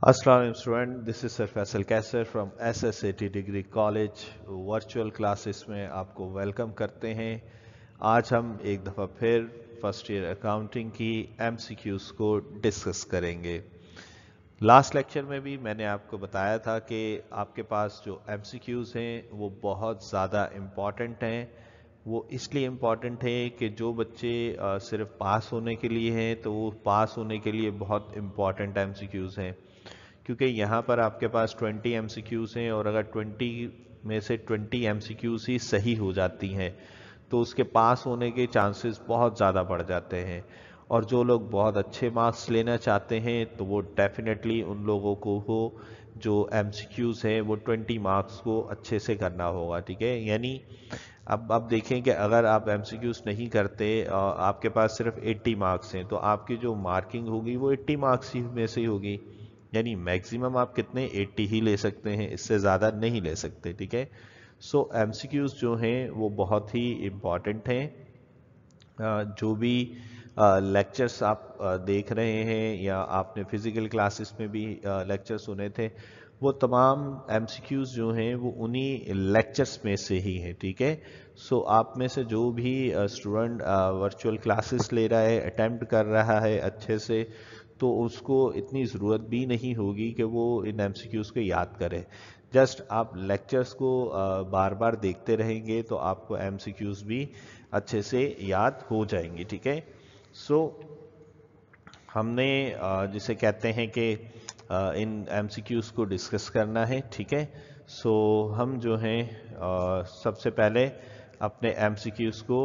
Assalamu student, this is sir Faisal Qaiser from SSAT degree college. Virtual classes में आपको welcome करते हैं। आज हम एक दफ़ा फिर फर्स्ट ईयर अकाउंटिंग की MCQs को डिस्कस करेंगे। लास्ट लेक्चर में भी मैंने आपको बताया था कि आपके पास जो MCQs हैं वो बहुत ज़्यादा इम्पॉर्टेंट हैं। वो इसलिए इम्पॉर्टेंट है कि जो बच्चे सिर्फ पास होने के लिए हैं तो वो पास होने के लिए बहुत इम्पॉर्टेंट MCQs हैं, क्योंकि यहाँ पर आपके पास 20 MCQs हैं और अगर 20 में से 20 MCQs ही सही हो जाती हैं तो उसके पास होने के चांसेस बहुत ज़्यादा बढ़ जाते हैं। और जो लोग बहुत अच्छे मार्क्स लेना चाहते हैं तो वो डेफिनेटली उन लोगों को हो जो MCQs हैं वो 20 मार्क्स को अच्छे से करना होगा। ठीक है, यानी अब देखें कि अगर आप MCQs नहीं करते, आपके पास सिर्फ 80 मार्क्स हैं तो आपकी जो मार्किंग होगी वो 80 मार्क्स ही में से ही होगी। यानी मैक्सिमम आप कितने 80 ही ले सकते हैं, इससे ज़्यादा नहीं ले सकते। ठीक है, सो MCQs जो हैं वो बहुत ही इम्पॉर्टेंट हैं। जो भी लेक्चर्स आप देख रहे हैं या आपने फिजिकल क्लासेस में भी लेक्चर सुने थे, वो तमाम MCQs जो हैं वो उन्हीं लेक्चर्स में से ही हैं। ठीक है, सो आप में से जो भी स्टूडेंट वर्चुअल क्लासेस ले रहा है, अटेम्प्ट कर रहा है अच्छे से, तो उसको इतनी ज़रूरत भी नहीं होगी कि वो इन MCQs को याद करे। जस्ट आप लेक्चर्स को बार बार देखते रहेंगे तो आपको MCQs भी अच्छे से याद हो जाएंगी। ठीक है, सो हमने जिसे कहते हैं कि इन MCQs को डिस्कस करना है। ठीक है, सो हम जो हैं सबसे पहले अपने MCQs को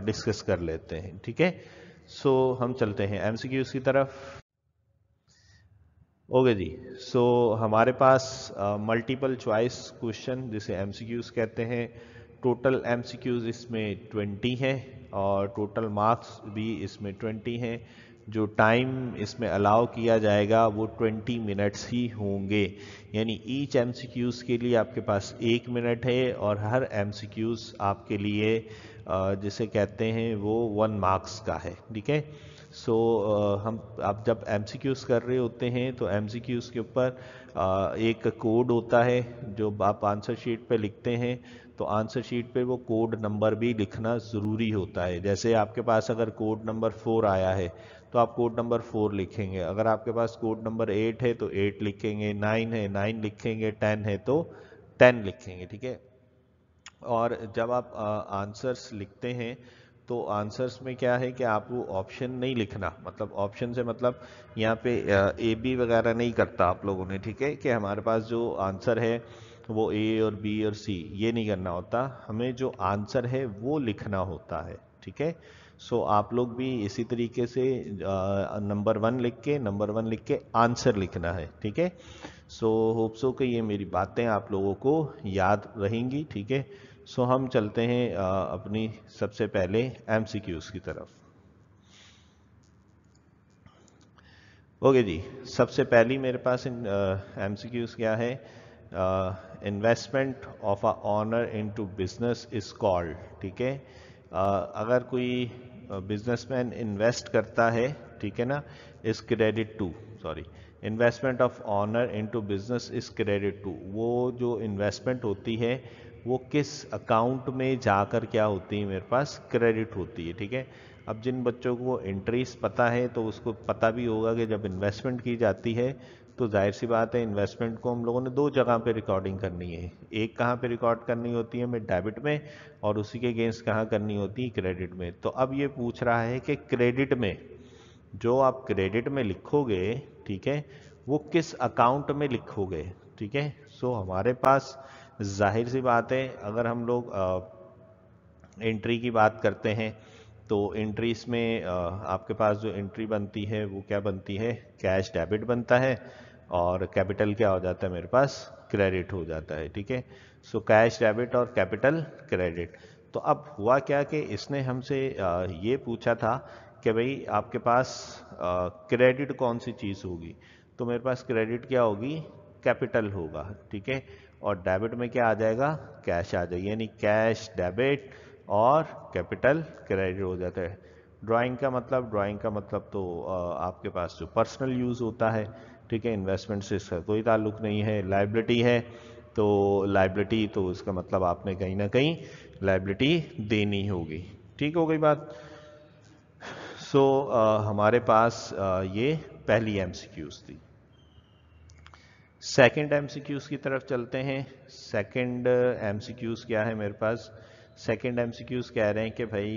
डिस्कस कर लेते हैं। ठीक है, सो हम चलते हैं MCQs की तरफ। ओके जी, सो हमारे पास मल्टीपल चॉइस क्वेश्चन जिसे MCQs कहते हैं। टोटल MCQs इसमें 20 हैं और टोटल मार्क्स भी इसमें 20 हैं। जो टाइम इसमें अलाउ किया जाएगा वो 20 मिनट्स ही होंगे। यानी ईच MCQs के लिए आपके पास 1 मिनट है और हर MCQs आपके लिए जिसे कहते हैं वो 1 मार्क्स का है। ठीक है, सो हम आप जब MCQs कर रहे होते हैं तो MCQs के ऊपर एक कोड होता है जो आप आंसर शीट पे लिखते हैं। तो आंसर शीट पे वो कोड नंबर भी लिखना ज़रूरी होता है। जैसे आपके पास अगर कोड नंबर 4 आया है तो आप कोड नंबर 4 लिखेंगे। अगर आपके पास कोड नंबर 8 है तो 8 लिखेंगे, 9 है 9 लिखेंगे, 10 है तो 10 लिखेंगे। ठीक है, और जब आप आंसर्स लिखते हैं तो आंसर्स में क्या है कि आप वो ऑप्शन नहीं लिखना, मतलब ऑप्शन से मतलब यहाँ पे ए बी वगैरह नहीं करता आप लोगों ने। ठीक है, कि हमारे पास जो आंसर है वो ए और बी और सी ये नहीं करना होता, हमें जो आंसर है वो लिखना होता है। ठीक है, सो आप लोग भी इसी तरीके से नंबर 1 लिख के आंसर लिखना है। ठीक है, सो होप सो कि ये मेरी बातें आप लोगों को याद रहेंगी। ठीक है, सो हम चलते हैं अपनी सबसे पहले MCQs की तरफ। ओके जी, सबसे पहली मेरे पास MCQs क्या है। Investment of a owner into business is called. ठीक है, अगर कोई बिजनेसमैन इन्वेस्ट करता है, ठीक है ना, is credit to, sorry, investment of owner into business is credit to, वो जो इन्वेस्टमेंट होती है वो किस अकाउंट में जाकर क्या होती है, मेरे पास क्रेडिट होती है। ठीक है, अब जिन बच्चों को इंटरेस्ट पता है तो उसको पता भी होगा कि जब इन्वेस्टमेंट की जाती है तो जाहिर सी बात है इन्वेस्टमेंट को हम लोगों ने 2 जगह पे रिकॉर्डिंग करनी है। एक कहाँ पे रिकॉर्ड करनी होती है, हमें डेबिट में, और उसी के अगेंस्ट कहाँ करनी होती है, क्रेडिट में। तो अब ये पूछ रहा है कि क्रेडिट में, जो आप क्रेडिट में लिखोगे, ठीक है, वो किस अकाउंट में लिखोगे। ठीक है, सो हमारे पास जाहिर सी बात है अगर हम लोग एंट्री की बात करते हैं तो एंट्रीज में आपके पास जो एंट्री बनती है वो क्या बनती है, कैश डेबिट बनता है और कैपिटल क्या हो जाता है, मेरे पास क्रेडिट हो जाता है। ठीक है, सो कैश डेबिट और कैपिटल क्रेडिट। तो अब हुआ क्या कि इसने हमसे ये पूछा था कि भाई आपके पास क्रेडिट कौन सी चीज़ होगी। तो मेरे पास क्रेडिट क्या होगी, कैपिटल होगा। ठीक है, और डेबिट में क्या आ जाएगा, कैश आ जाएगी, यानी कैश डेबिट और कैपिटल क्रेडिट हो जाता है। ड्राइंग का मतलब तो आपके पास जो पर्सनल यूज़ होता है, ठीक है, इन्वेस्टमेंट से इसका कोई ताल्लुक नहीं है। लाइबिलिटी है तो लाइबिलिटी, तो इसका मतलब आपने कहीं ना कहीं लाइबिलिटी देनी होगी। ठीक हो गई बात। सो हमारे पास ये पहली एमसीक्यूज थी। सेकंड एमसीक्यूज की तरफ चलते हैं। सेकंड एमसीक्यूज क्या है मेरे पास? सेकंड एमसीक्यूज कह रहे हैं कि भाई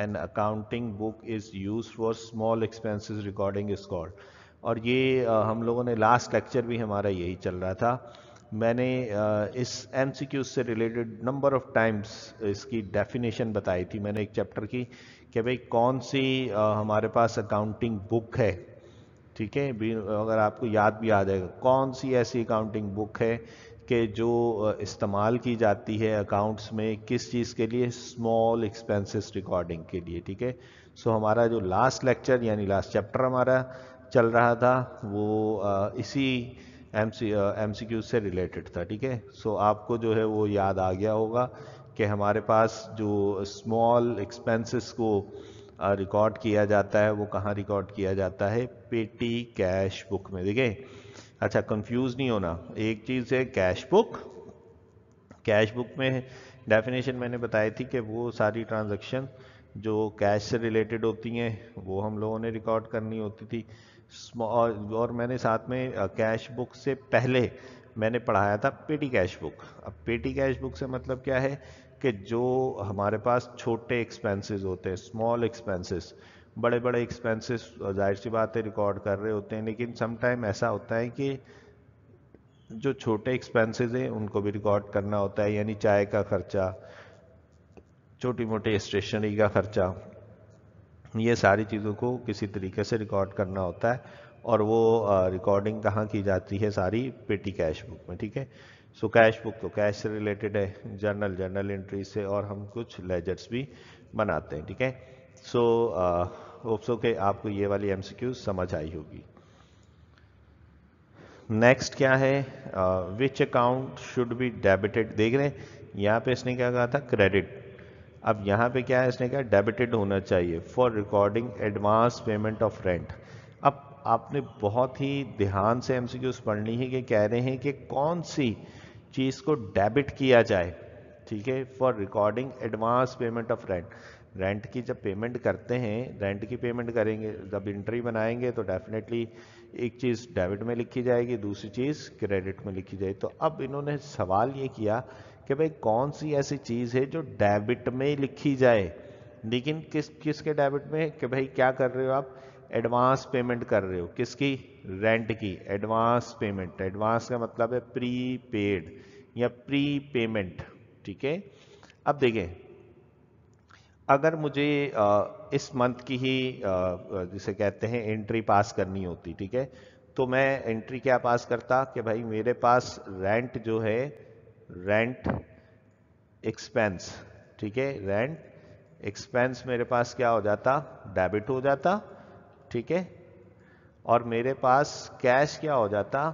an accounting book is used for small expenses recording is called. और ये हम लोगों ने लास्ट लेक्चर भी हमारा यही चल रहा था। मैंने इस एमसीक्यूज से रिलेटेड नंबर ऑफ टाइम्स इसकी डेफिनेशन बताई थी मैंने एक चैप्टर की, कि भाई कौन सी हमारे पास अकाउंटिंग बुक है। ठीक है, अगर आपको याद भी आ जाएगा कौन सी ऐसी अकाउंटिंग बुक है कि जो इस्तेमाल की जाती है अकाउंट्स में, किस चीज़ के लिए? स्मॉल एक्सपेंसेस रिकॉर्डिंग के लिए। ठीक है, सो हमारा जो लास्ट लेक्चर यानी लास्ट चैप्टर हमारा चल रहा था वो इसी एमसीक्यू से रिलेटेड था। ठीक है, सो आपको जो है वो याद आ गया होगा कि हमारे पास जो स्मॉल एक्सपेंसेस को रिकॉर्ड किया जाता है वो कहाँ रिकॉर्ड किया जाता है? पेटी कैश बुक में। देखिए, अच्छा कंफ्यूज नहीं होना, एक चीज़ है कैश बुक। कैश बुक में डेफिनेशन मैंने बताई थी कि वो सारी ट्रांजैक्शन जो कैश से रिलेटेड होती हैं वो हम लोगों ने रिकॉर्ड करनी होती थी। और मैंने साथ में कैश बुक से पहले मैंने पढ़ाया था पेटी कैश बुक। अब पेटी कैश बुक से मतलब क्या है कि जो हमारे पास छोटे एक्सपेंसेस होते हैं, स्मॉल एक्सपेंसेस, बड़े बड़े एक्सपेंसेस जाहिर सी बात है रिकॉर्ड कर रहे होते हैं, लेकिन समटाइम ऐसा होता है कि जो छोटे एक्सपेंसेस हैं उनको भी रिकॉर्ड करना होता है, यानी चाय का खर्चा, छोटी मोटी स्टेशनरी का खर्चा, ये सारी चीज़ों को किसी तरीके से रिकॉर्ड करना होता है। और वो रिकॉर्डिंग कहाँ की जाती है? सारी पेटी कैश बुक में। ठीक है, सो कैश बुक तो कैश से रिलेटेड है, जर्नल एंट्री से, और हम कुछ लेजर्स भी बनाते हैं। ठीक है, सो होप्स के आपको ये वाली एमसीक्यू समझ आई होगी। नेक्स्ट क्या है? Which account should be debited. देख रहे हैं यहाँ पे इसने क्या कहा था? क्रेडिट। अब यहाँ पे क्या है? इसने कहा डेबिटेड होना चाहिए for recording advance payment of rent. अब आपने बहुत ही ध्यान से एमसीक्यूज पढ़नी है कि कह रहे हैं कि कौन सी चीज़ को डेबिट किया जाए। ठीक है, for recording advance payment of rent. Rent की जब पेमेंट करते हैं, रेंट की पेमेंट करेंगे, जब एंट्री बनाएंगे तो डेफिनेटली एक चीज़ डेबिट में लिखी जाएगी, दूसरी चीज़ क्रेडिट में लिखी जाएगी। तो अब इन्होंने सवाल ये किया कि भाई कौन सी ऐसी चीज़ है जो डेबिट में लिखी जाए, लेकिन किसके डेबिट में? कि भाई क्या कर रहे हो आप? एडवांस पेमेंट कर रहे हो। किसकी? रेंट की एडवांस पेमेंट। एडवांस का मतलब है प्री पेड या प्री पेमेंट। ठीक है, अब देखें, अगर मुझे इस मंथ की ही जिसे कहते हैं एंट्री पास करनी होती, ठीक है, तो मैं एंट्री क्या पास करता कि भाई मेरे पास रेंट जो है, रेंट एक्सपेंस, ठीक है, रेंट एक्सपेंस मेरे पास क्या हो जाता? डेबिट हो जाता। ठीक है, और मेरे पास कैश क्या हो जाता?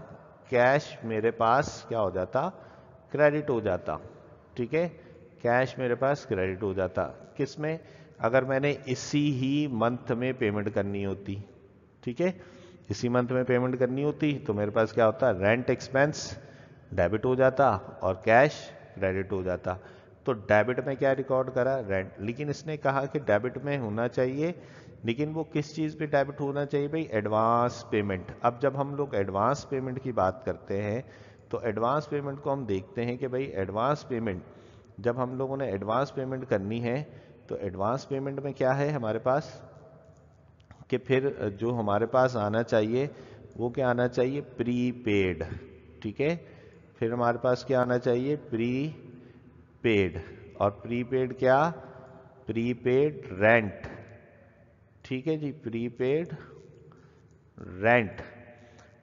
कैश मेरे पास क्या हो जाता? क्रेडिट हो जाता। ठीक है, कैश मेरे पास क्रेडिट हो जाता। किस में? अगर मैंने इसी ही मंथ में पेमेंट करनी होती। ठीक है, इसी मंथ में पेमेंट करनी होती तो मेरे पास क्या होता? रेंट एक्सपेंस डेबिट हो जाता और कैश क्रेडिट हो जाता। तो डेबिट में क्या रिकॉर्ड करा? रेंट। लेकिन इसने कहा कि डेबिट में होना चाहिए, लेकिन वो किस चीज़ पे डेबिट होना चाहिए भाई? Advance payment. अब जब हम लोग एडवांस पेमेंट की बात करते हैं तो एडवांस पेमेंट को हम देखते हैं कि भाई एडवांस पेमेंट, जब हम लोगों ने एडवांस पेमेंट करनी है तो एडवांस पेमेंट में क्या है हमारे पास? कि फिर जो हमारे पास आना चाहिए वो क्या आना चाहिए? Prepaid. ठीक है, फिर हमारे पास क्या आना चाहिए? Prepaid. और प्री पेड क्या? Prepaid rent. ठीक है जी, prepaid rent.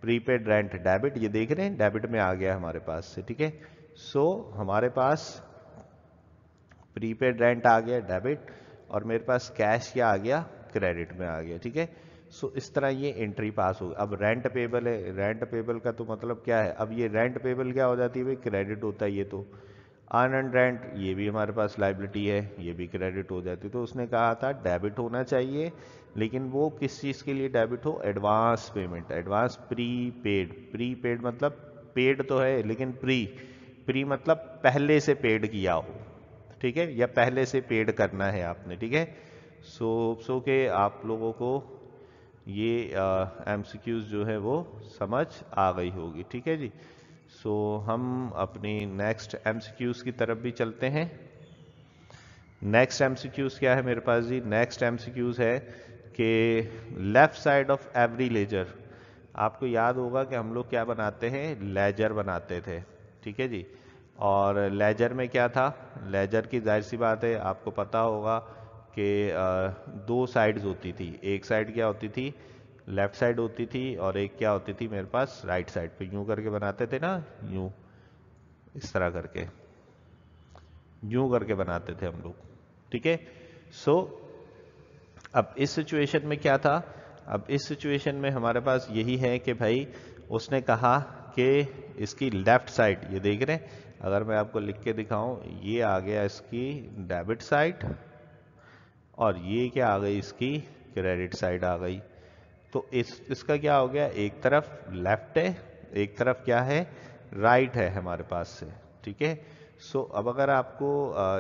Prepaid rent debit, ये देख रहे हैं डेबिट में आ गया हमारे पास से। ठीक है, सो हमारे पास प्रीपेड रेंट आ गया डेबिट, और मेरे पास कैश क्या आ गया? क्रेडिट में आ गया। ठीक है, सो इस तरह ये एंट्री पास होगी। अब रेंट पेबल है, रेंट पेबल का तो मतलब क्या है? अब ये रेंट पेबल क्या हो जाती है भाई? क्रेडिट होता है ये तो। अनअर्न्ड रेंट, ये भी हमारे पास लाइबिलिटी है, ये भी क्रेडिट हो जाती है। तो उसने कहा था डेबिट होना चाहिए, लेकिन वो किस चीज़ के लिए डेबिट हो, advance payment, advance pre paid. Pre paid मतलब पेड तो है लेकिन प्री, प्री मतलब पहले से पेड किया हो, ठीक है, या पहले से पेड करना है आपने, ठीक है। सो के आप लोगों को ये एमसीक्यूज जो है वो समझ आ गई होगी, ठीक है जी। सो हम अपनी नेक्स्ट एमसीक्यूज की तरफ भी चलते हैं। नेक्स्ट एमसीक्यूज क्या है मेरे पास जी, नेक्स्ट एमसीक्यूज है कि left side of every ledger. आपको याद होगा कि हम लोग क्या बनाते हैं, लेजर बनाते थे, ठीक है जी। और लेजर में क्या था, लेजर की जाहिर सी बात है आपको पता होगा कि दो साइड्स होती थी। एक साइड क्या होती थी, लेफ्ट साइड होती थी, और एक क्या होती थी मेरे पास राइट साइड पे। यूं करके बनाते थे ना, यूं, इस तरह करके, यूं करके बनाते थे हम लोग, ठीक है। सो अब इस सिचुएशन में क्या था, अब इस सिचुएशन में हमारे पास यही है कि भाई उसने कहा कि इसकी लेफ्ट साइड, ये देख रहे हैं, अगर मैं आपको लिख के दिखाऊं, ये आ गया इसकी डेबिट साइड, और ये क्या आ गई, इसकी क्रेडिट साइड आ गई। तो इसका क्या हो गया, एक तरफ लेफ्ट है, एक तरफ क्या है, राइट है हमारे पास से, ठीक है। सो अब अगर आपको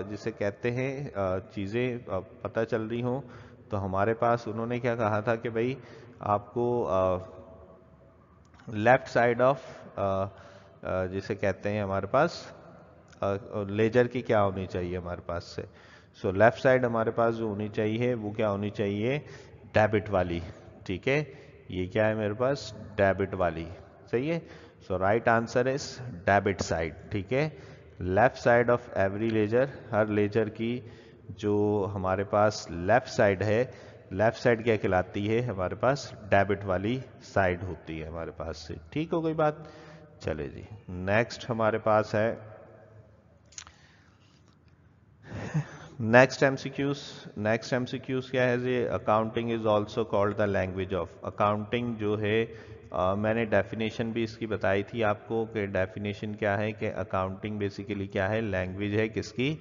जिसे कहते हैं चीज़ें पता चल रही हो, तो हमारे पास उन्होंने क्या कहा था कि भाई आपको लेफ्ट साइड ऑफ जिसे कहते हैं हमारे पास लेजर की क्या होनी चाहिए हमारे पास से। सो लेफ्ट साइड हमारे पास जो होनी चाहिए वो क्या होनी चाहिए, डेबिट वाली, ठीक है। ये क्या है मेरे पास, डेबिट वाली, सही है। So right answer is debit side, ठीक है। Left side of every ledger, हर लेजर की जो हमारे पास लेफ्ट साइड है, लेफ्ट साइड क्या कहलाती है हमारे पास, डेबिट वाली साइड होती है हमारे पास से, ठीक हो गई बात। चले जी, नेक्स्ट हमारे पास है नेक्स्ट एमसीक्यूज। नेक्स्ट एमसीक्यूज क्या है जी, accounting is also called the language of. Accounting जो है मैंने डेफिनेशन भी इसकी बताई थी आपको कि डेफिनेशन क्या है, कि अकाउंटिंग बेसिकली क्या है, लैंग्वेज है किसकी,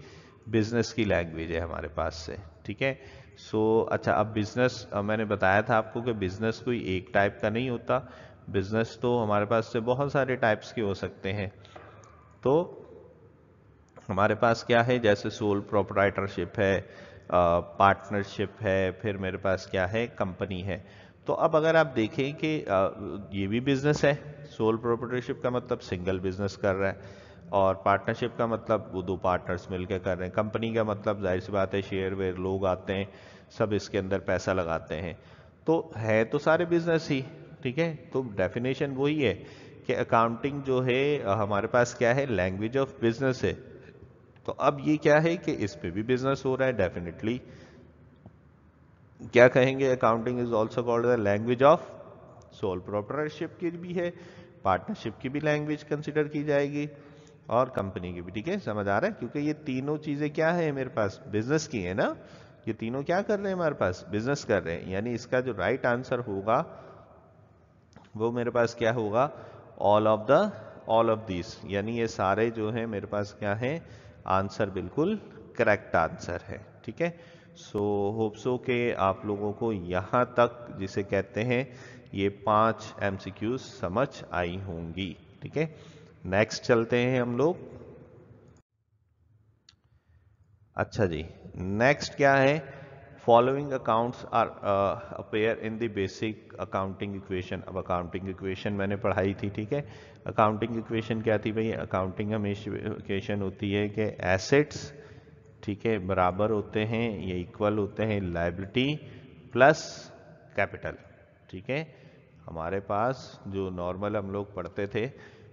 बिजनेस की लैंग्वेज है हमारे पास से, ठीक है। सो अच्छा, अब बिजनेस मैंने बताया था आपको कि बिजनेस कोई एक टाइप का नहीं होता, बिजनेस तो हमारे पास से बहुत सारे टाइप्स के हो सकते हैं। तो हमारे पास क्या है, जैसे सोल प्रोप्राइटरशिप है, पार्टनरशिप है, फिर मेरे पास क्या है, कंपनी है। तो अब अगर आप देखें कि ये भी बिजनेस है, सोल प्रोप्राइटरशिप का मतलब सिंगल बिजनेस कर रहा है, और पार्टनरशिप का मतलब वो दो पार्टनर्स मिलकर कर रहे हैं, कंपनी का मतलब जाहिर सी बात है शेयर वेयर लोग आते हैं, सब इसके अंदर पैसा लगाते हैं। तो है तो सारे बिजनेस ही, ठीक है। तो डेफिनेशन वही है कि अकाउंटिंग जो है हमारे पास क्या है, लैंग्वेज ऑफ बिजनेस है। तो अब ये क्या है कि इस पे भी बिजनेस हो रहा है, डेफिनेटली क्या कहेंगे, accounting is also called the language of sole proprietorship की भी है, पार्टनरशिप की भी लैंग्वेज कंसिडर की जाएगी, और कंपनी की भी, ठीक है। समझ आ रहा है, क्योंकि ये तीनों चीजें क्या है मेरे पास, बिजनेस की है ना, ये तीनों क्या कर रहे हैं हमारे पास, बिजनेस कर रहे हैं। यानी इसका जो राइट आंसर होगा वो मेरे पास क्या होगा, ऑल ऑफ दिस, यानी ये सारे जो है मेरे पास क्या है, आंसर बिल्कुल करेक्ट आंसर है, ठीक है। सो होप सो के आप लोगों को यहां तक जिसे कहते हैं ये 5 एमसीक्यूज समझ आई होंगी, ठीक है। नेक्स्ट चलते हैं हम लोग। अच्छा जी, नेक्स्ट क्या है, following accounts are appear in the basic accounting equation. अब अकाउंटिंग इक्वेशन मैंने पढ़ाई थी, ठीक है। अकाउंटिंग इक्वेशन क्या थी भाई, अकाउंटिंग हमेशा इक्वेशन होती है कि एसेट्स, ठीक है, बराबर होते हैं, ये इक्वल होते हैं लायबिलिटी प्लस कैपिटल, ठीक है। हमारे पास जो नॉर्मल हम लोग पढ़ते थे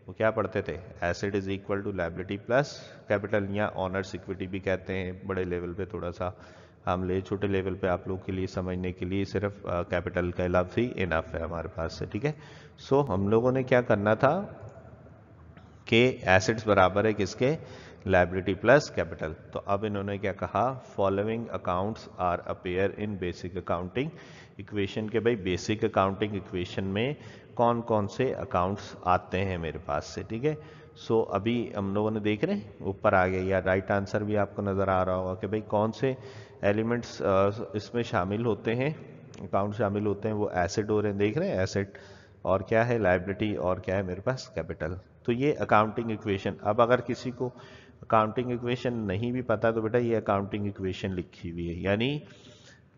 वो क्या पढ़ते थे, asset is equal to liability plus capital, या ऑनर्स इक्विटी भी कहते हैं बड़े लेवल पे, थोड़ा सा हम ले छोटे लेवल पे आप लोग के लिए समझने के लिए सिर्फ कैपिटल का लफ्ज ही इनफ है हमारे पास से, ठीक है। सो हम लोगों ने क्या करना था कि एसेट्स बराबर है किसके, लायबिलिटी प्लस कैपिटल। तो अब इन्होंने क्या कहा, following accounts are appear in basic accounting equation, के भाई बेसिक अकाउंटिंग इक्वेशन में कौन कौन से अकाउंट्स आते हैं मेरे पास से, ठीक है। सो अभी हम लोगों ने देख रहे हैं ऊपर आ गया, या राइट आंसर भी आपको नजर आ रहा होगा कि भाई कौन से एलिमेंट्स इसमें शामिल होते हैं, अकाउंट शामिल होते हैं वो एसेट हो रहे हैं, देख रहे हैं एसेट और क्या है लायबिलिटी और क्या है मेरे पास कैपिटल। तो ये अकाउंटिंग इक्वेशन। अब अगर किसी को अकाउंटिंग इक्वेशन नहीं भी पता तो बेटा ये अकाउंटिंग इक्वेशन लिखी हुई है, यानी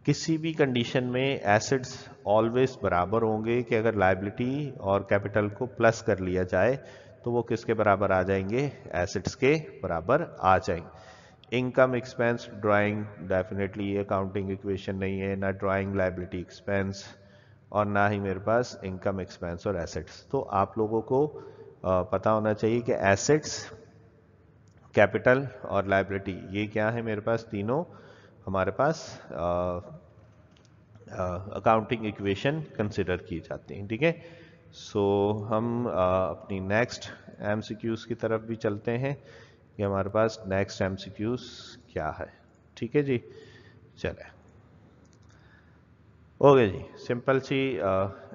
किसी भी कंडीशन में एसेट्स ऑलवेज बराबर होंगे कि अगर लायबिलिटी और कैपिटल को प्लस कर लिया जाए तो वो किसके बराबर आ जाएंगे, एसेट्स के बराबर आ जाएंगे। इनकम एक्सपेंस ड्राइंग डेफिनेटली ये अकाउंटिंग इक्वेशन नहीं है, ना ड्राइंग लायबिलिटी एक्सपेंस और ना ही मेरे पास इनकम एक्सपेंस और एसेट्स। तो आप लोगों को पता होना चाहिए कि एसेट्स, कैपिटल और लायबिलिटी ये क्या है मेरे पास, तीनों हमारे पास अकाउंटिंग इक्वेशन कंसिडर की जाती हैं। ठीक है, सो हम अपनी नेक्स्ट एमसीक्यूज की तरफ भी चलते हैं कि हमारे पास नेक्स्ट एमसीक्यूज क्या है। ठीक है जी, चले ओके जी, सिंपल सी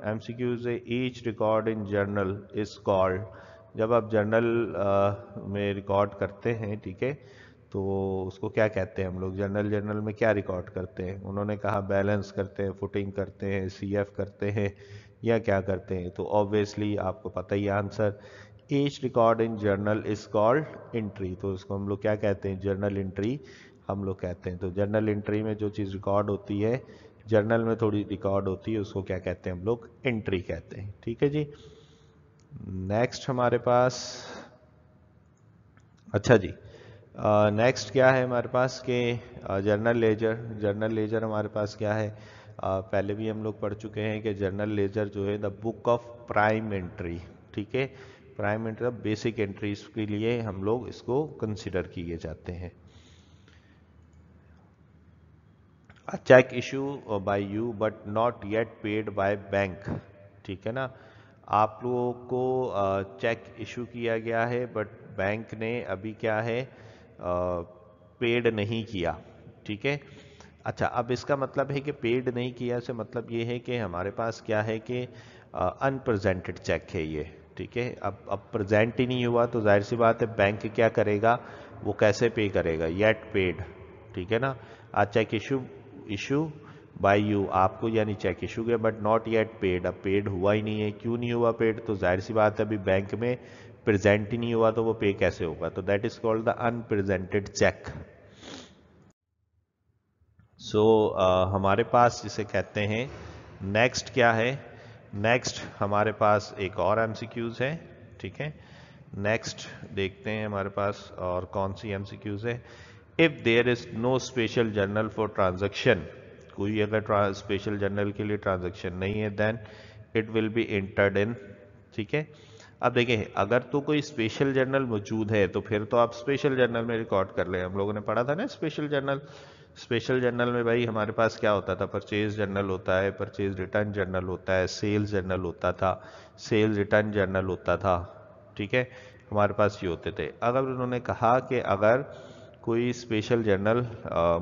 एमसीक्यूज है। Each record in journal is called, जब आप जर्नल में रिकॉर्ड करते हैं, ठीक है, तो उसको क्या कहते हैं हम लोग, जर्नल में क्या रिकॉर्ड करते हैं, उन्होंने कहा बैलेंस करते हैं, फुटिंग करते हैं, सीएफ करते हैं या क्या करते हैं, तो ऑब्वियसली आपको पता ही answer. Each record in journal is called entry, तो उसको हम लोग क्या कहते हैं, जर्नल एंट्री हम लोग कहते हैं। तो जर्नल एंट्री में जो चीज़ रिकॉर्ड होती है, जर्नल में थोड़ी रिकॉर्ड होती है, उसको क्या कहते हैं हम लोग, एंट्री कहते हैं। ठीक है जी, नेक्स्ट हमारे पास, अच्छा जी, नेक्स्ट क्या है हमारे पास के जर्नल लेजर। जर्नल लेजर हमारे पास क्या है, पहले भी हम लोग पढ़ चुके हैं कि जर्नल लेजर जो है the book of prime entry. ठीक है, प्राइम एंट्री बेसिक एंट्रीज के लिए हम लोग इसको कंसिडर किए जाते हैं। Cheque issue by you but not yet paid by bank. ठीक है ना, आप लोगों को चेक इशू किया गया है बट बैंक ने अभी क्या है पेड नहीं किया। ठीक है, अच्छा अब इसका मतलब है कि पेड नहीं किया से मतलब ये है कि हमारे पास क्या है कि अनप्रेजेंटेड चेक है ये। ठीक है, अब प्रेजेंट ही नहीं हुआ तो जाहिर सी बात है बैंक क्या करेगा, वो कैसे पे करेगा, येट पेड। ठीक है ना, आज चेक इशू बाय यू, आपको यानी चेक इशू किया बट नॉट येट पेड, अब पेड हुआ ही नहीं है। क्यों नहीं हुआ पेड, तो जाहिर सी बात है अभी बैंक में प्रेजेंट ही नहीं हुआ तो वो पे कैसे होगा, तो that is called the unpresented cheque. So हमारे पास जिसे कहते हैं नेक्स्ट क्या है, नेक्स्ट हमारे पास एक और एमसीक्यूज है। ठीक है, नेक्स्ट देखते हैं हमारे पास और कौन सी एमसीक्यूज है। If there is no special journal for transaction, कोई अगर स्पेशल जर्नल के लिए ट्रांजैक्शन नहीं है, then it will be entered in. ठीक है, अब देखें अगर तो कोई स्पेशल जर्नल मौजूद है तो फिर तो आप स्पेशल जर्नल में रिकॉर्ड कर लें, हम लोगों ने पढ़ा था ना स्पेशल जर्नल। स्पेशल जर्नल में भाई हमारे पास क्या होता था, परचेज जर्नल होता है, परचेज रिटर्न जर्नल होता है, सेल्स जर्नल होता था, सेल्स रिटर्न जर्नल होता था। ठीक है, हमारे पास ये होते थे। अगर उन्होंने कहा कि अगर कोई स्पेशल जर्नल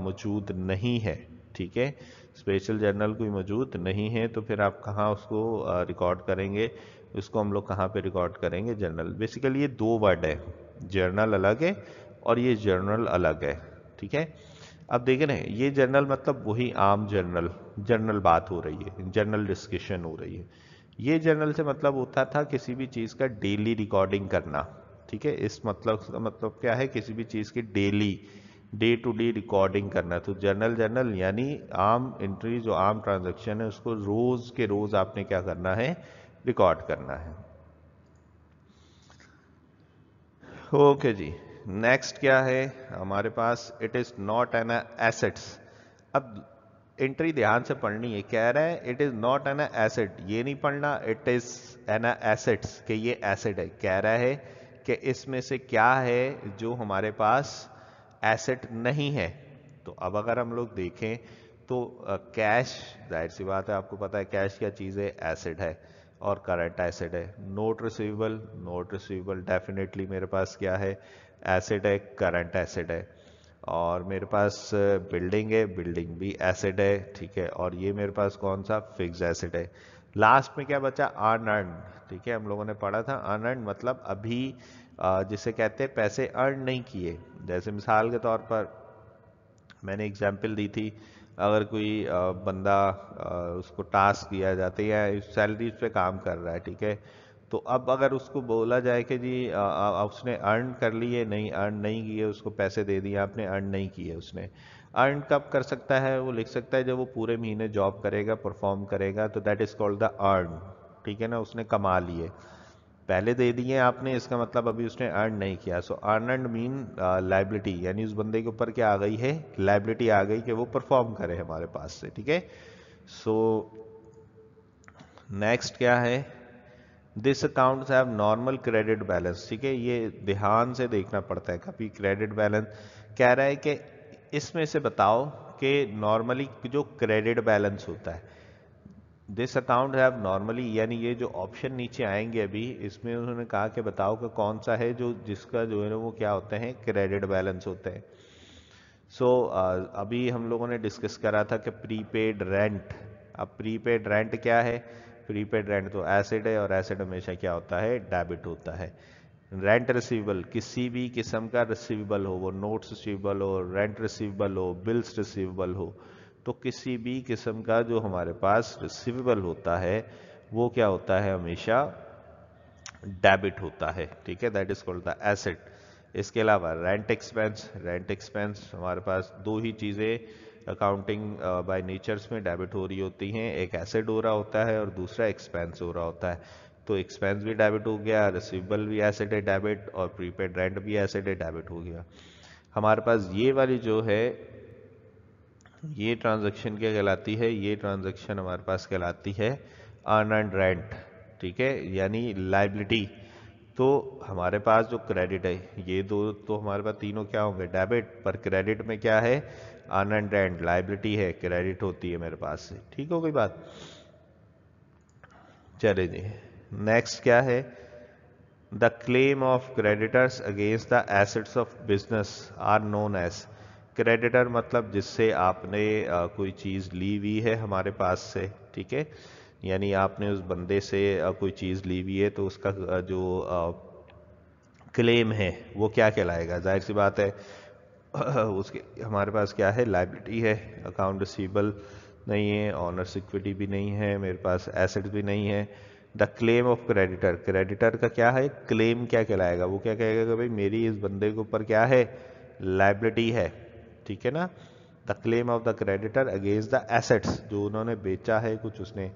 मौजूद नहीं है, ठीक है, स्पेशल जर्नल कोई मौजूद नहीं है तो फिर आप कहाँ उसको रिकॉर्ड करेंगे, उसको हम लोग कहाँ पे रिकॉर्ड करेंगे, जर्नल। बेसिकली ये दो वर्ड है, जर्नल अलग है और ये जर्नल अलग है। ठीक है, अब देखें ना, ये जर्नल मतलब वही आम जर्नल, जर्नल बात हो रही है, जर्नल डिस्कशन हो रही है। ये जर्नल से मतलब होता था किसी भी चीज़ का डेली रिकॉर्डिंग करना। ठीक है, इस मतलब का मतलब क्या है, किसी भी चीज़ की daily, day to day recording करना। तो जर्नल यानी आम एंट्री, जो आम ट्रांजैक्शन है उसको रोज के रोज आपने क्या करना है, रिकॉर्ड करना है। ओके जी, नेक्स्ट क्या है हमारे पास, it is not an assets. अब एंट्री ध्यान से पढ़नी है, कह रहा है it is not an asset, ये नहीं पढ़ना इट इज एन एसेट्स कि ये एसेट है। कह रहा है कि इसमें से क्या है जो हमारे पास एसेट नहीं है। तो अब अगर हम लोग देखें तो कैश, जाहिर सी बात है आपको पता है कैश क्या चीज़ है, एसेट है और करंट एसेट है। Note receivable, note receivable definitely मेरे पास क्या है, एसेट है, करंट एसेट है। और मेरे पास बिल्डिंग है, बिल्डिंग भी एसेट है। ठीक है, और ये मेरे पास कौन सा, फिक्स एसेट है। लास्ट में क्या बचा, अनअर्न। ठीक है, हम लोगों ने पढ़ा था अनअर्न मतलब अभी जिसे कहते हैं पैसे अर्न नहीं किए। जैसे मिसाल के तौर पर मैंने एग्जाम्पल दी थी, अगर कोई बंदा उसको टास्क दिया जाता है या सैलरी उस पर काम कर रहा है, ठीक है, तो अब अगर उसको बोला जाए कि जी उसने अर्न कर लिए, नहीं अर्न नहीं किए, उसको पैसे दे दिए आपने, अर्न नहीं किए उसने, अर्न कब कर सकता है, वो लिख सकता है जब वो पूरे महीने जॉब करेगा, परफॉर्म करेगा, तो that is called the earn, ठीक है ना, उसने कमा लिए। पहले दे दिए आपने, इसका मतलब अभी उसने अर्न नहीं किया। सो अर्न एंड मीन लाइबिलिटी, यानी उस बंदे के ऊपर क्या आ गई है, लाइबिलिटी आ गई कि वो परफॉर्म करे हमारे पास से, ठीक है। सो नेक्स्ट क्या है, this accounts have normal credit balance, ठीक है, ये ध्यान से देखना पड़ता है कभी। क्रेडिट बैलेंस कह रहा है कि इसमें से बताओ कि नॉर्मली जो क्रेडिट बैलेंस होता है, दिस अकाउंट हैव नॉर्मली, यानी ये जो ऑप्शन नीचे आएंगे अभी, इसमें उन्होंने कहा कि बताओ कि कौन सा है जो जिसका जो है ना वो क्या होते हैं, क्रेडिट बैलेंस होते हैं। सो अभी हम लोगों ने डिस्कस करा था कि प्रीपेड रेंट। अब प्रीपेड रेंट क्या है, प्रीपेड रेंट तो एसिड है, और एसिड हमेशा क्या होता है, डेबिट होता है। रेंट रिसीवेबल, किसी भी किस्म का रिसीवेबल हो, वो नोट्स रिसीवेबल हो, रेंट रिसीवेबल हो, बिल्स रिसीवेबल हो, तो किसी भी किस्म का जो हमारे पास रिसीवेबल होता है वो क्या होता है, हमेशा डेबिट होता है, ठीक है, that is called the asset. इसके अलावा रेंट एक्सपेंस, रेंट एक्सपेंस हमारे पास दो ही चीज़ें अकाउंटिंग बाय नेचर्स में डेबिट हो रही होती हैं, एक एसेट हो रहा होता है और दूसरा एक्सपेंस हो रहा होता है। तो एक्सपेंस भी डेबिट हो गया, रिसीवेबल भी एसेट है डेबिट, और प्रीपेड रेंट भी एसेट है डेबिट हो गया। हमारे पास ये वाली जो है, ये ट्रांजैक्शन क्या कहलाती है, ये ट्रांजैक्शन हमारे पास कहलाती है अर्न एंड रेंट, ठीक है, यानी लाइबिलिटी। तो हमारे पास जो क्रेडिट है, ये दो तो हमारे पास तीनों क्या होंगे, डेबिट, पर क्रेडिट में क्या है, अर्न एंड रेंट, लाइबिलिटी है, क्रेडिट होती है मेरे पास से, ठीक हो गई बात। चले जी, नेक्स्ट क्या है, the claim of creditors against the assets of business are known as. Creditor मतलब जिससे आपने कोई चीज़ ली हुई है हमारे पास से, ठीक है, यानी आपने उस बंदे से कोई चीज़ ली हुई है, तो उसका जो क्लेम है वो क्या कहलाएगा, जाहिर सी बात है उसके हमारे पास क्या है, लाइबिलिटी है, अकाउंट रिसीवेबल नहीं है, ऑनर्स इक्विटी भी नहीं है, मेरे पास एसेट भी नहीं है। The claim of creditor, creditor का क्या है, क्लेम क्या कहलाएगा, वो क्या कहेगा कि भाई मेरी इस बंदे के ऊपर क्या है, लाइबिलिटी है, ठीक है ना। The claim of the creditor against the assets, जो उन्होंने बेचा है कुछ उसने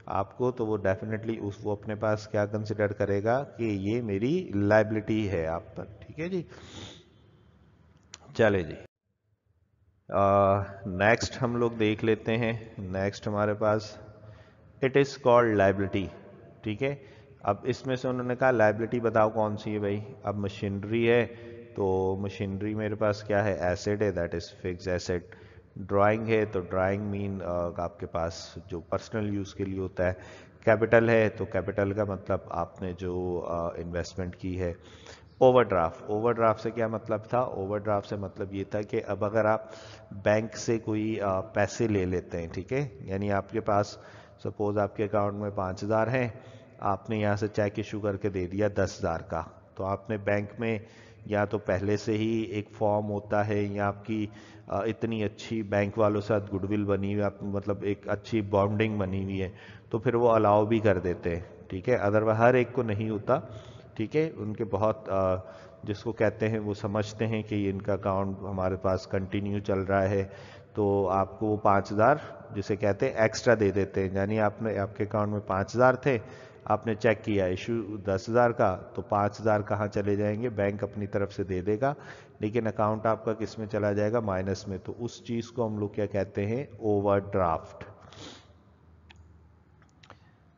आपको, तो वो डेफिनेटली उस वो अपने पास क्या कंसिडर करेगा कि ये मेरी लाइबिलिटी है आप पर, ठीक है जी। चले जी, नेक्स्ट हम लोग देख लेते हैं। नेक्स्ट हमारे पास इट इज कॉल्ड लाइबिलिटी, ठीक है। अब इसमें से उन्होंने कहा लाइबिलिटी बताओ कौन सी है भाई, अब मशीनरी है, तो मशीनरी मेरे पास क्या है, एसेट है, that is fix asset. Drawing है तो ड्राइंग मीन आपके पास जो पर्सनल यूज़ के लिए होता है। कैपिटल है तो कैपिटल का मतलब आपने जो इन्वेस्टमेंट की है। ओवरड्राफ्ट, ओवरड्राफ्ट से क्या मतलब था, ओवरड्राफ्ट से मतलब ये था कि अब अगर आप बैंक से कोई पैसे ले लेते हैं, ठीक है, यानी आपके पास सपोज आपके अकाउंट में 5,000 हैं, आपने यहाँ से चेक इशू करके दे दिया 10,000 का, तो आपने बैंक में या तो पहले से ही एक फॉर्म होता है, या आपकी इतनी अच्छी बैंक वालों के साथ गुडविल बनी हुई, मतलब एक अच्छी बॉन्डिंग बनी हुई है, तो फिर वो अलाउ भी कर देते हैं, ठीक है, अदरवाइज हर एक को नहीं होता, ठीक है, उनके बहुत जिसको कहते हैं वो समझते हैं कि इनका अकाउंट हमारे पास कंटिन्यू चल रहा है, तो आपको वो 5,000 जिसे कहते हैं एक्स्ट्रा दे देते हैं, यानी आपने आपके अकाउंट में 5,000 थे, आपने चेक किया इशू 10,000 का, तो 5,000 कहाँ चले जाएंगे, बैंक अपनी तरफ से दे देगा, लेकिन अकाउंट आपका किस में चला जाएगा, माइनस में, तो उस चीज़ को हम लोग क्या कहते हैं, ओवरड्राफ्ट।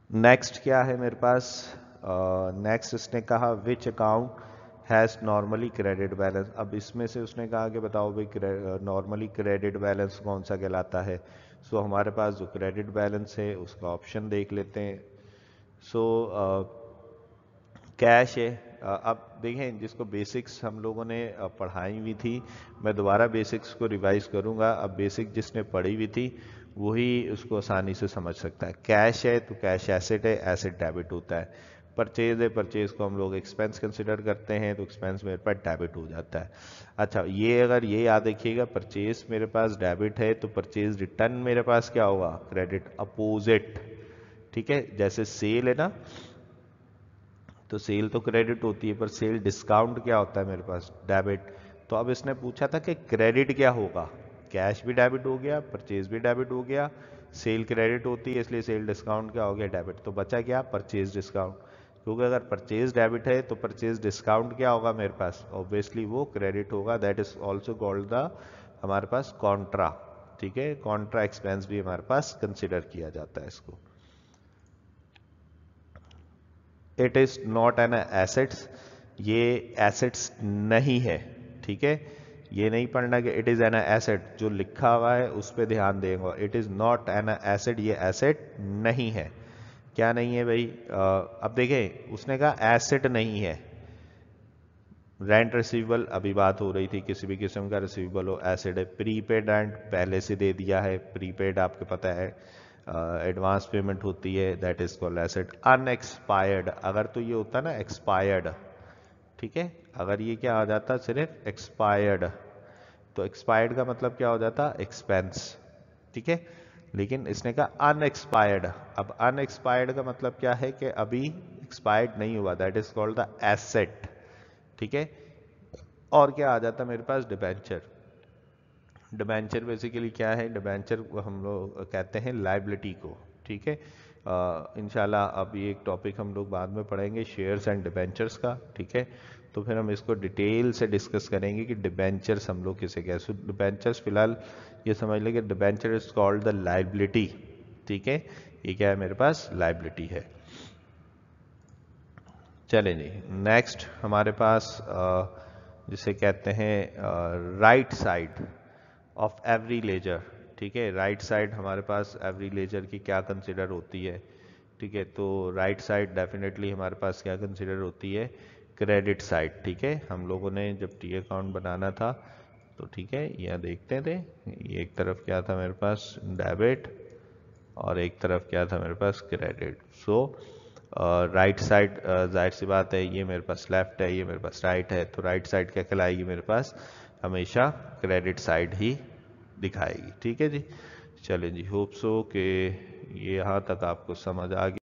नेक्स्ट क्या है मेरे पास, नेक्स्ट इसने कहा which account has normally credit balance. अब इसमें से उसने कहा कि बताओ भाई नॉर्मली क्रेडिट बैलेंस कौन सा कहलाता है। सो हमारे पास जो क्रेडिट बैलेंस है उसका ऑप्शन देख लेते हैं। सो कैश है। अब देखें, जिसको बेसिक्स हम लोगों ने पढ़ाई हुई थी, मैं दोबारा बेसिक्स को रिवाइज करूंगा। अब बेसिक जिसने पढ़ी हुई थी वही उसको आसानी से समझ सकता है। कैश है तो कैश एसेट है, एसेट डेबिट होता है। परचेज है, परचेज को हम लोग एक्सपेंस कंसिडर करते हैं, तो एक्सपेंस मेरे पास डेबिट हो जाता है। अच्छा, ये अगर ये याद रखिएगा, परचेज मेरे पास डेबिट है तो परचेज रिटर्न मेरे पास क्या होगा, क्रेडिट अपोजिट। ठीक है, जैसे सेल है ना, तो सेल तो क्रेडिट होती है, पर सेल डिस्काउंट क्या होता है मेरे पास, डेबिट। तो अब इसने पूछा था कि क्रेडिट क्या होगा, कैश भी डेबिट हो गया, परचेज भी डेबिट हो गया, सेल क्रेडिट होती है इसलिए सेल डिस्काउंट क्या हो गया, डेबिट। तो बचा क्या, परचेज डिस्काउंट। क्योंकि अगर परचेज डेबिट है तो परचेज डिस्काउंट क्या होगा मेरे पास, ऑब्वियसली वो क्रेडिट होगा। That is also called the हमारे पास कॉन्ट्रा। ठीक है, कॉन्ट्रा एक्सपेंस भी हमारे पास कंसिडर किया जाता है इसको। It is not an assets, ये एसेट्स नहीं है। ठीक है, ये नहीं पढ़ना कि इट इज एन एसेट, जो लिखा हुआ है उस पर ध्यान देंगे। It is not an asset, ये एसेट नहीं है। क्या नहीं है भाई, अब देखें उसने कहा एसेट नहीं है। रेंट रिसीवेबल अभी बात हो रही थी, किसी भी किस्म का रिसीवेबल हो एसेट है। प्रीपेड रेंट पहले से दे दिया है, प्रीपेड आपको पता है एडवांस पेमेंट होती है, that is called asset. Unexpired, अगर तो ये होता ना एक्सपायर्ड, ठीक है, अगर ये क्या आ जाता सिर्फ एक्सपायर्ड, तो एक्सपायर्ड का मतलब क्या हो जाता, एक्सपेंस। ठीक है, लेकिन इसने कहा अनएक्सपायर्ड। अब अनएक्सपायर्ड का मतलब क्या है कि अभी एक्सपायर्ड नहीं हुआ, that is called the asset. ठीक है, और क्या आ जाता मेरे पास, डिबेंचर। डिबेंचर बेसिकली क्या है, डिबेंचर को हम लोग कहते हैं लाइबिलिटी को। ठीक है, इंशाल्लाह अब ये एक टॉपिक हम लोग बाद में पढ़ेंगे, शेयर्स एंड डिबेंचर्स का। ठीक है, तो फिर हम इसको डिटेल से डिस्कस करेंगे कि डिबेंचर्स हम लोग किसे कहते हैं। डिबेंचर्स फिलहाल ये समझ लें कि debenture is called the liability. ठीक है, ये क्या है मेरे पास, लाइबिलिटी है। चलें जी, नेक्स्ट हमारे पास जिसे कहते हैं right side of every ledger. ठीक है, राइट साइड हमारे पास एवरी लेजर की क्या कंसिडर होती है। ठीक है, तो राइट साइड डेफिनेटली हमारे पास क्या कंसिडर होती है, क्रेडिट साइड। ठीक है, हम लोगों ने जब टी अकाउंट बनाना था तो ठीक है, यह देखते थे, ये एक तरफ क्या था मेरे पास, डेबिट, और एक तरफ क्या था मेरे पास, क्रेडिट। सो राइट साइड जाहिर सी बात है, ये मेरे पास लेफ्ट है, ये मेरे पास राइट है, तो राइट साइड क्या कहलाएगी मेरे पास, हमेशा क्रेडिट साइड ही दिखाएगी। ठीक है जी, चलें जी, होप सो कि ये यहाँ तक आपको समझ आ गया।